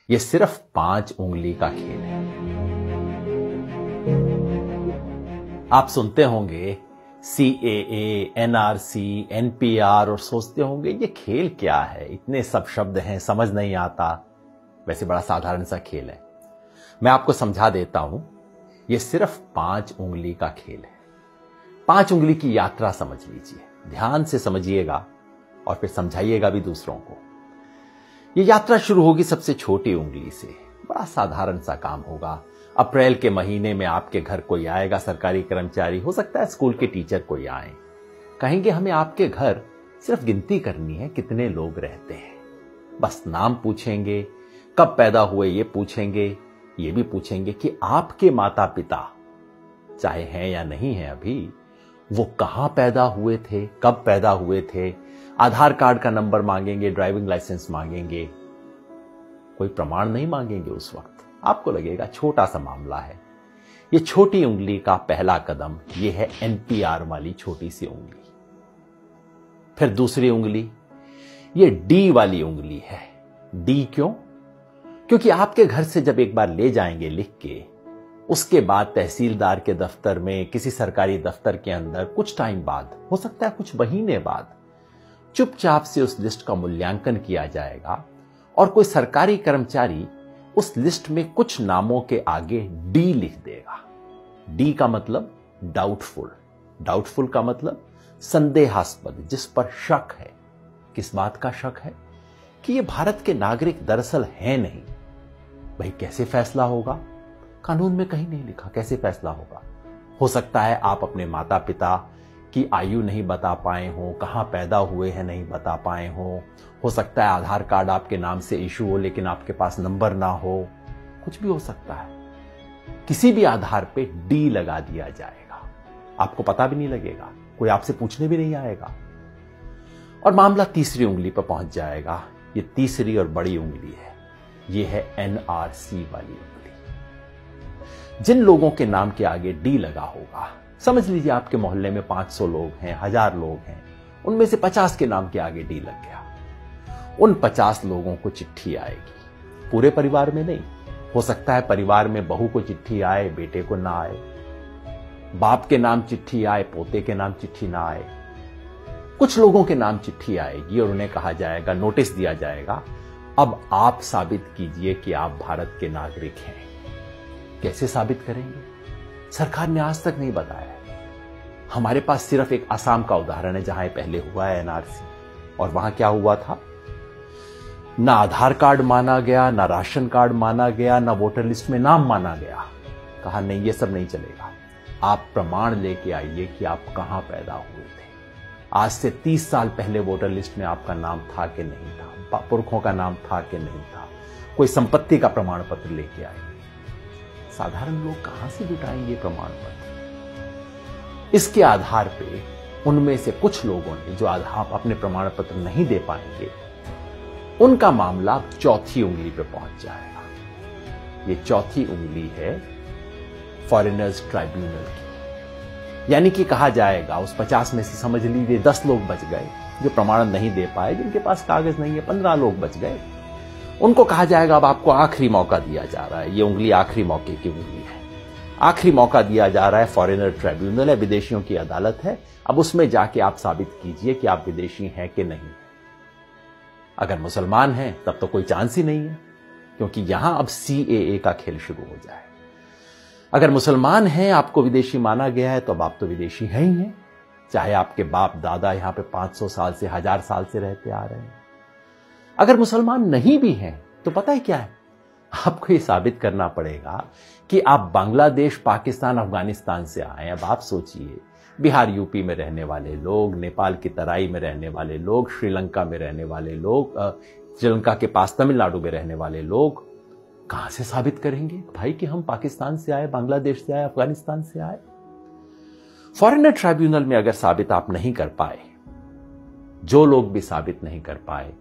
ये सिर्फ 5 उंगली का खेल है। आप सुनते होंगे CAA, NRC, NPR और सोचते होंगे ये खेल क्या है, इतने सब शब्द हैं, समझ नहीं आता। वैसे बड़ा साधारण सा खेल है। मैं आपको समझा देता हूं, ये सिर्फ 5 उंगली का खेल है। 5 उंगली की यात्रा समझ लीजिए, ध्यान से समझिएगा और फिर समझाइएगा भी दूसरों को। ये यात्रा शुरू होगी सबसे छोटी उंगली से। बड़ा साधारण सा काम होगा। अप्रैल के महीने में आपके घर कोई आएगा, सरकारी कर्मचारी, हो सकता है स्कूल के टीचर कोई आए, कहेंगे हमें आपके घर सिर्फ गिनती करनी है कितने लोग रहते हैं। बस नाम पूछेंगे, कब पैदा हुए ये पूछेंगे, ये भी पूछेंगे कि आपके माता पिता चाहे हैं या नहीं है अभी, वो कहां पैदा हुए थे, कब पैदा हुए थे। आधार कार्ड का नंबर मांगेंगे, ड्राइविंग लाइसेंस मांगेंगे, कोई प्रमाण नहीं मांगेंगे। उस वक्त आपको लगेगा छोटा सा मामला है। ये छोटी उंगली का पहला कदम ये है NPR वाली छोटी सी उंगली। फिर दूसरी उंगली ये D वाली उंगली है। D क्यों? क्योंकि आपके घर से जब एक बार ले जाएंगे लिख के, उसके बाद तहसीलदार के दफ्तर में, किसी सरकारी दफ्तर के अंदर कुछ टाइम बाद, हो सकता है कुछ महीने बाद, चुपचाप से उस लिस्ट का मूल्यांकन किया जाएगा और कोई सरकारी कर्मचारी उस लिस्ट में कुछ नामों के आगे D लिख देगा। D का मतलब डाउटफुल, डाउटफुल का मतलब संदेहास्पद, जिस पर शक है। किस बात का शक है? कि ये भारत के नागरिक दरअसल हैं नहीं। भाई कैसे फैसला होगा? कानून में कहीं नहीं लिखा कैसे फैसला होगा। हो सकता है आप अपने माता पिता की आयु नहीं बता पाए हो, कहां पैदा हुए हैं नहीं बता पाए हो सकता है आधार कार्ड आपके नाम से इशू हो लेकिन आपके पास नंबर ना हो, कुछ भी हो सकता है। किसी भी आधार पे D लगा दिया जाएगा, आपको पता भी नहीं लगेगा, कोई आपसे पूछने भी नहीं आएगा और मामला तीसरी उंगली पर पहुंच जाएगा। ये तीसरी और बड़ी उंगली है, ये है NRC वाली उंगली। जिन लोगों के नाम के आगे D लगा होगा, समझ लीजिए आपके मोहल्ले में 500 लोग हैं, 1000 लोग हैं, उनमें से 50 के नाम के आगे D लग गया। उन 50 लोगों को चिट्ठी आएगी, पूरे परिवार में नहीं। हो सकता है परिवार में बहू को चिट्ठी आए, बेटे को ना आए, बाप के नाम चिट्ठी आए, पोते के नाम चिट्ठी ना आए। कुछ लोगों के नाम चिट्ठी आएगी और उन्हें कहा जाएगा, नोटिस दिया जाएगा, अब आप साबित कीजिए कि आप भारत के नागरिक हैं। कैसे साबित करेंगे? सरकार ने आज तक नहीं बताया। हमारे पास सिर्फ एक असम का उदाहरण है जहां पहले हुआ है NRC, और वहां क्या हुआ था? ना आधार कार्ड माना गया, ना राशन कार्ड माना गया, ना वोटर लिस्ट में नाम माना गया। कहा नहीं, ये सब नहीं चलेगा, आप प्रमाण लेके आइए कि आप कहां पैदा हुए थे। आज से 30 साल पहले वोटर लिस्ट में आपका नाम था कि नहीं था, पुरखों का नाम था कि नहीं था, कोई संपत्ति का प्रमाण पत्र लेके आइए। साधारण लोग कहां से जुटाएंगे प्रमाण पत्र? इसके आधार पे उनमें से कुछ लोगों ने जो आधार अपने प्रमाण पत्र नहीं दे पाएंगे, उनका मामला चौथी उंगली पे पहुंच जाएगा। ये चौथी उंगली है फॉरेनर्स ट्राइब्यूनल की। यानी कि कहा जाएगा उस 50 में से समझ लीजिए 10 लोग बच गए जो प्रमाण नहीं दे पाए, जिनके पास कागज नहीं है, 15 लोग बच गए। उनको कहा जाएगा अब आपको आखिरी मौका दिया जा रहा है। ये उंगली आखिरी मौके की उंगली है। आखिरी मौका दिया जा रहा है, फॉरेनर ट्राइब्यूनल है, विदेशियों की अदालत है। अब उसमें जाके आप साबित कीजिए कि आप विदेशी हैं कि नहीं। अगर मुसलमान हैं तब तो कोई चांस ही नहीं है, क्योंकि यहां अब CAA का खेल शुरू हो जाए। अगर मुसलमान हैं, आपको विदेशी माना गया है, तो अब आप तो विदेशी हैं ही हैं, चाहे आपके बाप दादा यहां पे 500 साल से 1000 साल से रहते आ रहे हैं। अगर मुसलमान नहीं भी हैं तो पता है क्या है, आपको ये साबित करना पड़ेगा कि आप बांग्लादेश, पाकिस्तान, अफगानिस्तान से आए। अब आप सोचिए, बिहार यूपी में रहने वाले लोग, नेपाल की तराई में रहने वाले लोग, श्रीलंका में रहने वाले लोग, श्रीलंका के पास तमिलनाडु में रहने वाले लोग कहां से साबित करेंगे भाई कि हम पाकिस्तान से आए, बांग्लादेश से आए, अफगानिस्तान से आए? फॉरेनर ट्राइब्यूनल में अगर साबित आप नहीं कर पाए, जो लोग भी साबित नहीं कर पाए,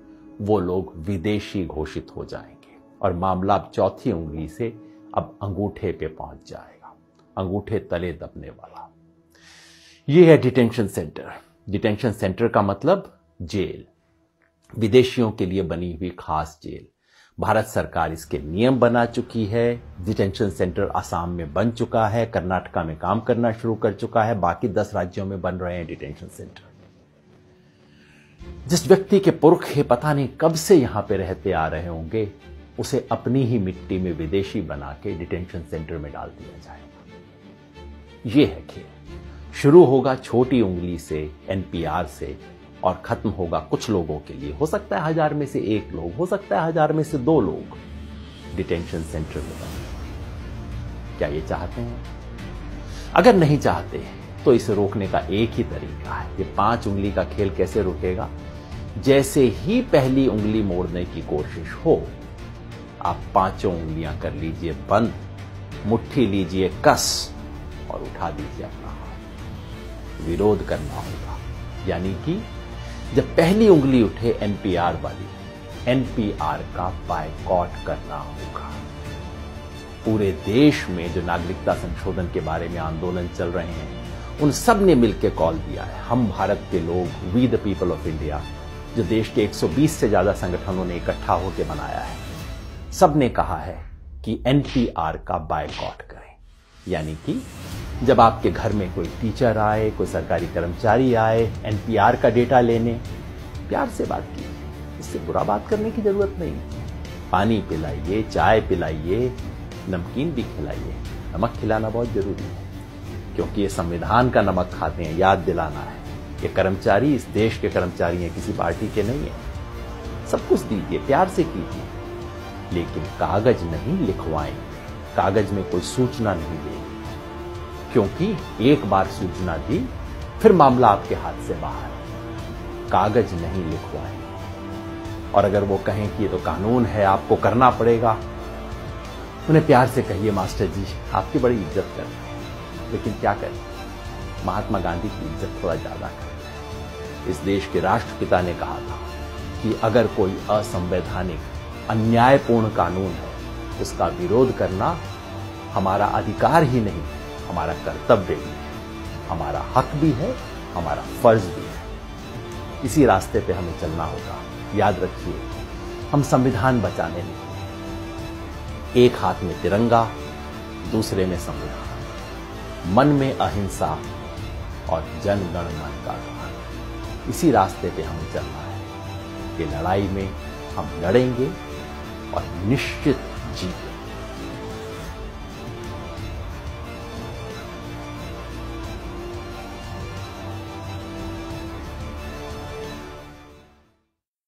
वो लोग विदेशी घोषित हो जाएंगे और मामला अब चौथी उंगली से अब अंगूठे पे पहुंच जाएगा, अंगूठे तले दबने वाला। ये है डिटेंशन सेंटर। डिटेंशन सेंटर का मतलब जेल, विदेशियों के लिए बनी हुई खास जेल। भारत सरकार इसके नियम बना चुकी है। डिटेंशन सेंटर असम में बन चुका है, कर्नाटका में काम करना शुरू कर चुका है, बाकी 10 राज्यों में बन रहे हैं डिटेंशन सेंटर। जिस व्यक्ति के पुरखे पता नहीं कब से यहां पे रहते आ रहे होंगे, उसे अपनी ही मिट्टी में विदेशी बना के डिटेंशन सेंटर में डाल दिया जाएगा। यह है खेल। शुरू होगा छोटी उंगली से, एनपीआर से, और खत्म होगा कुछ लोगों के लिए। हो सकता है 1000 में से 1 लोग, हो सकता है 1000 में से 2 लोग डिटेंशन सेंटर में बने। क्या ये चाहते हैं? अगर नहीं चाहते तो इसे रोकने का एक ही तरीका है। ये 5 उंगली का खेल कैसे रुकेगा? जैसे ही पहली उंगली मोड़ने की कोशिश हो, आप 5 उंगलियां कर लीजिए बंद, मुट्ठी लीजिए कस और उठा दीजिए अपना हाथ। विरोध करना होगा, यानी कि जब पहली उंगली उठे एनपीआर वाली, एनपीआर का बायकॉट करना होगा। पूरे देश में जो नागरिकता संशोधन के बारे में आंदोलन चल रहे हैं, उन सब ने मिलकर कॉल दिया है। हम भारत के लोग, we the people of India, जो देश के 120 से ज्यादा संगठनों ने इकट्ठा होकर बनाया है, सब ने कहा है कि एनपीआर का बायकॉट करें। यानी कि जब आपके घर में कोई टीचर आए, कोई सरकारी कर्मचारी आए एनपीआर का डेटा लेने, प्यार से बात कीजिए, इससे बुरा बात करने की जरूरत नहीं। पानी पिलाइए, चाय पिलाइए, नमकीन भी खिलाइए। नमक खिलाना बहुत जरूरी है, क्योंकि ये संविधान का नमक खाते हैं, याद दिलाना है। ये कर्मचारी इस देश के कर्मचारी हैं, किसी पार्टी के नहीं है। सब कुछ दीजिए, प्यार से कीजिए, लेकिन कागज नहीं लिखवाएं, कागज में कोई सूचना नहीं दें, क्योंकि एक बार सूचना दी फिर मामला आपके हाथ से बाहर है। कागज नहीं लिखवाएं। और अगर वो कहें कि ये तो कानून है, आपको करना पड़ेगा, उन्हें प्यार से कहिए, मास्टर जी आपकी बड़ी इज्जत कर रहे हैं, लेकिन क्या करें, महात्मा गांधी की इज्जत थोड़ा ज्यादा करें। इस देश के राष्ट्रपिता ने कहा था कि अगर कोई असंवैधानिक, अन्यायपूर्ण कानून है, उसका विरोध करना हमारा अधिकार ही नहीं, हमारा कर्तव्य भी है, हमारा हक भी है, हमारा फर्ज भी है। इसी रास्ते पे हमें चलना होगा। याद रखिए, हम संविधान बचाने नहीं, एक हाथ में तिरंगा, दूसरे में संविधान, मन में अहिंसा और जन गण मन का गान। इसी रास्ते पे हमें चलना है। ये लड़ाई में हम लड़ेंगे और निश्चित जीतेंगे।